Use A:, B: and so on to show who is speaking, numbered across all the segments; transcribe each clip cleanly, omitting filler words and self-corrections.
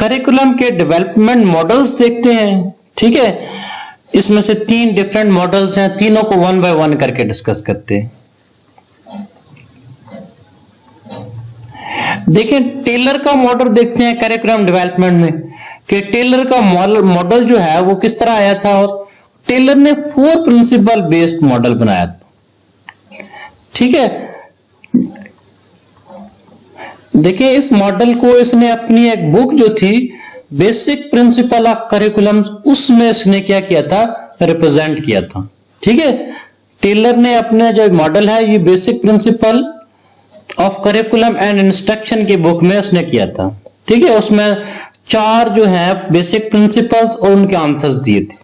A: Curriculum के development models देखते हैं। ठीक है, इसमें से 3 डिफरेंट मॉडल्स हैं, तीनों को 1 बाय 1 करके डिस्कस करते हैं। देखें, टेलर का मॉडल देखते हैं करिकुलम डेवलपमेंट में कि टेलर का मॉडल जो है वो किस तरह आया था, और टेलर ने 4 प्रिंसिपल बेस्ड मॉडल बनाया था। ठीक है, देखिए इस मॉडल को इसने अपनी एक बुक जो थी बेसिक प्रिंसिपल ऑफ करिकुलम, उसमें इसने क्या किया था, रिप्रेजेंट किया था। ठीक है, टेलर ने अपना जो मॉडल है ये basic principle of curriculum and instruction की बुक में उसने किया था। ठीक है, उसमें 4 जो है बेसिक प्रिंसिपल्स और उनके आंसर्स दिए थे।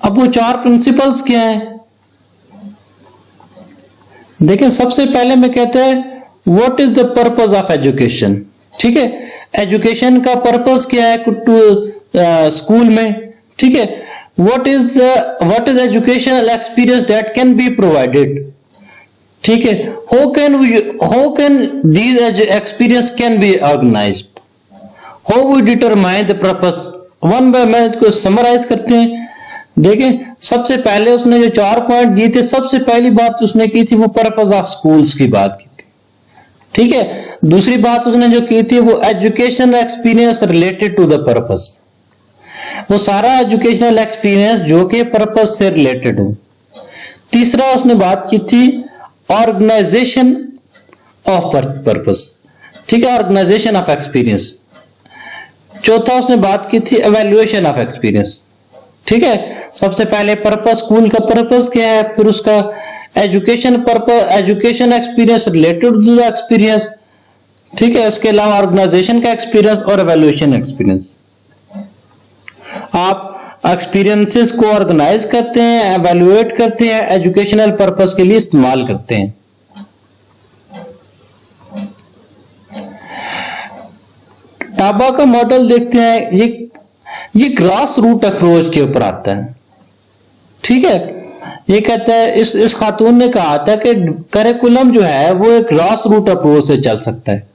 A: अब वो 4 प्रिंसिपल्स क्या हैं? देखिए, सबसे पहले में कहते हैं what is the purpose of education. ठीक है, एजुकेशन का पर्पस क्या है स्कूल में। ठीक है, what is educational experience that can be provided. ठीक है, how can these experience can be organised, how we determine the purpose. 1 by 1 को समराइज करते हैं। देखें, सबसे पहले उसने जो 4 पॉइंट दिए थे, सबसे पहली बात उसने की थी वो पर्पस ऑफ स्कूल्स की बात की थी। ठीक है, दूसरी बात उसने जो की थी वो education experience related to the purpose, वो सारा एजुकेशनल एक्सपीरियंस जो कि पर्पस से रिलेटेड हो। तीसरा उसने बात की थी ऑर्गेनाइजेशन ऑफ पर्पस। ठीक है, ऑर्गेनाइजेशन ऑफ एक्सपीरियंस। चौथा उसने बात की थी एवेल्युएशन ऑफ एक्सपीरियंस। ठीक है, सबसे पहले पर्पस, स्कूल का पर्पस क्या है, फिर उसका education purpose, education experience related to the experience. ठीक है, इसके अलावा ऑर्गेनाइजेशन का एक्सपीरियंस और एवेल्युएशन एक्सपीरियंस। आप एक्सपीरियंसेस को ऑर्गेनाइज करते हैं, एवेल्युएट करते हैं, एजुकेशनल पर्पस के लिए इस्तेमाल करते हैं। टाबा का मॉडल देखते हैं, ये ग्रास रूट अप्रोच के ऊपर आता है। ठीक है, ये कहता है, इस खातून ने कहा था कि करिकुलम जो है वो एक ग्रास रूट अप्रोच से चल सकता है।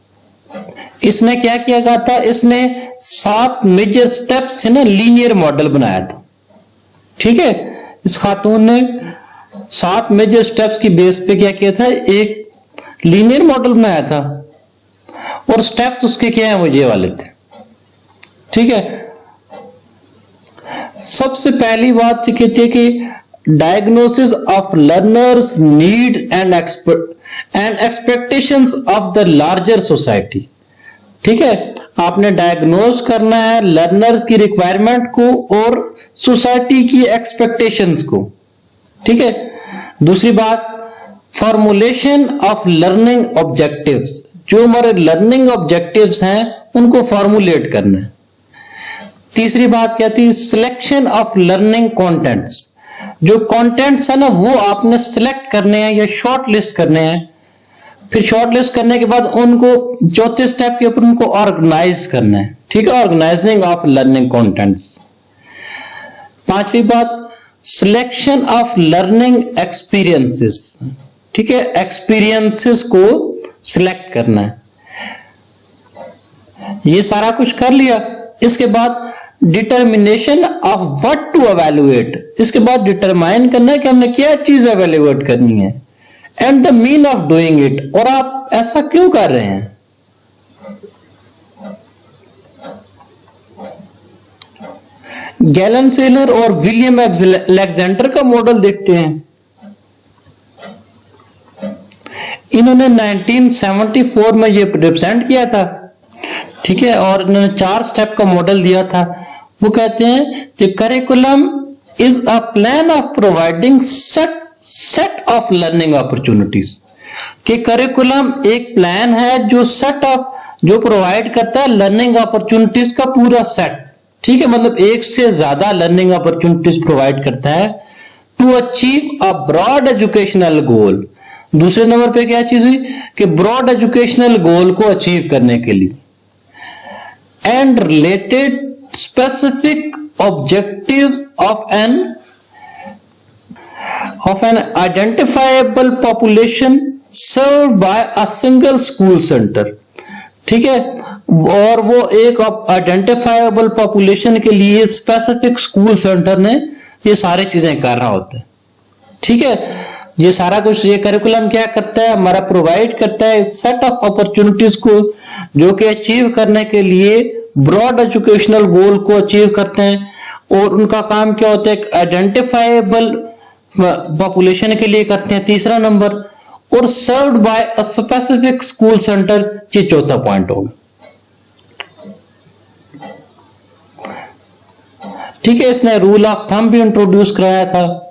A: इसने क्या किया गया था, इसने 7 मेजर स्टेप्स से ना लीनियर मॉडल बनाया था। ठीक है, इस खातून ने 7 मेजर स्टेप्स की बेस पे क्या किया था, एक लीनियर मॉडल बनाया था, और स्टेप्स उसके क्या है वो ये वाले थे। ठीक है, सबसे पहली बात कहती है कि diagnosis of learners need and expectations of the larger society. ठीक है, आपने डायग्नोज करना है लर्नर्स की रिक्वायरमेंट को और सोसाइटी की एक्सपेक्टेशंस को। ठीक है, दूसरी बात फॉर्मुलेशन ऑफ लर्निंग ऑब्जेक्टिव्स, जो हमारे लर्निंग ऑब्जेक्टिव्स हैं उनको फॉर्मुलेट करना है। तीसरी बात क्या थी, सिलेक्शन ऑफ लर्निंग कंटेंट्स, जो कंटेंट्स है ना वो आपने सिलेक्ट करने हैं या शॉर्ट लिस्ट करने हैं, फिर शॉर्ट लिस्ट करने के बाद उनको चौथे स्टेप के ऊपर उनको ऑर्गेनाइज करना है। ठीक है, ऑर्गेनाइजिंग ऑफ लर्निंग कंटेंट्स। पांचवी बात, सिलेक्शन ऑफ लर्निंग एक्सपीरियंसेस। ठीक है, एक्सपीरियंसेस को सिलेक्ट करना है। ये सारा कुछ कर लिया, इसके बाद determination of what to evaluate, इसके बाद डिटरमाइन करना है कि हमने क्या चीज एवेल्युएट करनी है, and the mean of doing it, और आप ऐसा क्यों कर रहे हैं। गैलन सेलर और विलियम अलेक्जेंडर का मॉडल देखते हैं। इन्होंने 1974 में ये रिप्रेजेंट किया था। ठीक है, और इन्होंने 4 स्टेप का मॉडल दिया था। वो कहते हैं कि curriculum is a plan of providing set of learning opportunities, कि करिकुलम एक प्लान है जो प्रोवाइड करता है लर्निंग अपॉर्चुनिटीज का पूरा सेट। ठीक है, मतलब एक से ज्यादा लर्निंग अपॉर्चुनिटीज प्रोवाइड करता है to achieve a broad educational goal. दूसरे नंबर पे क्या चीज हुई कि ब्रॉड एजुकेशनल गोल को अचीव करने के लिए, and related specific objectives of an identifiable population served by a single school center। ठीक है, और वो एक आइडेंटिफाइबल पॉपुलेशन के लिए स्पेसिफिक स्कूल सेंटर ने ये सारी चीजें कर रहा होता है। ठीक है, ये सारा कुछ ये करिकुलम क्या करता है, हमारा प्रोवाइड करता है सेट ऑफ अपॉर्चुनिटीज को जो कि अचीव करने के लिए ब्रॉड एजुकेशनल गोल को अचीव करते हैं। और उनका काम क्या होता है, आइडेंटिफाइबल पॉपुलेशन के लिए करते हैं, तीसरा नंबर, और served by a specific school centre, ये चौथा पॉइंट होगा। ठीक है, इसने रूल ऑफ थंब भी इंट्रोड्यूस कराया था।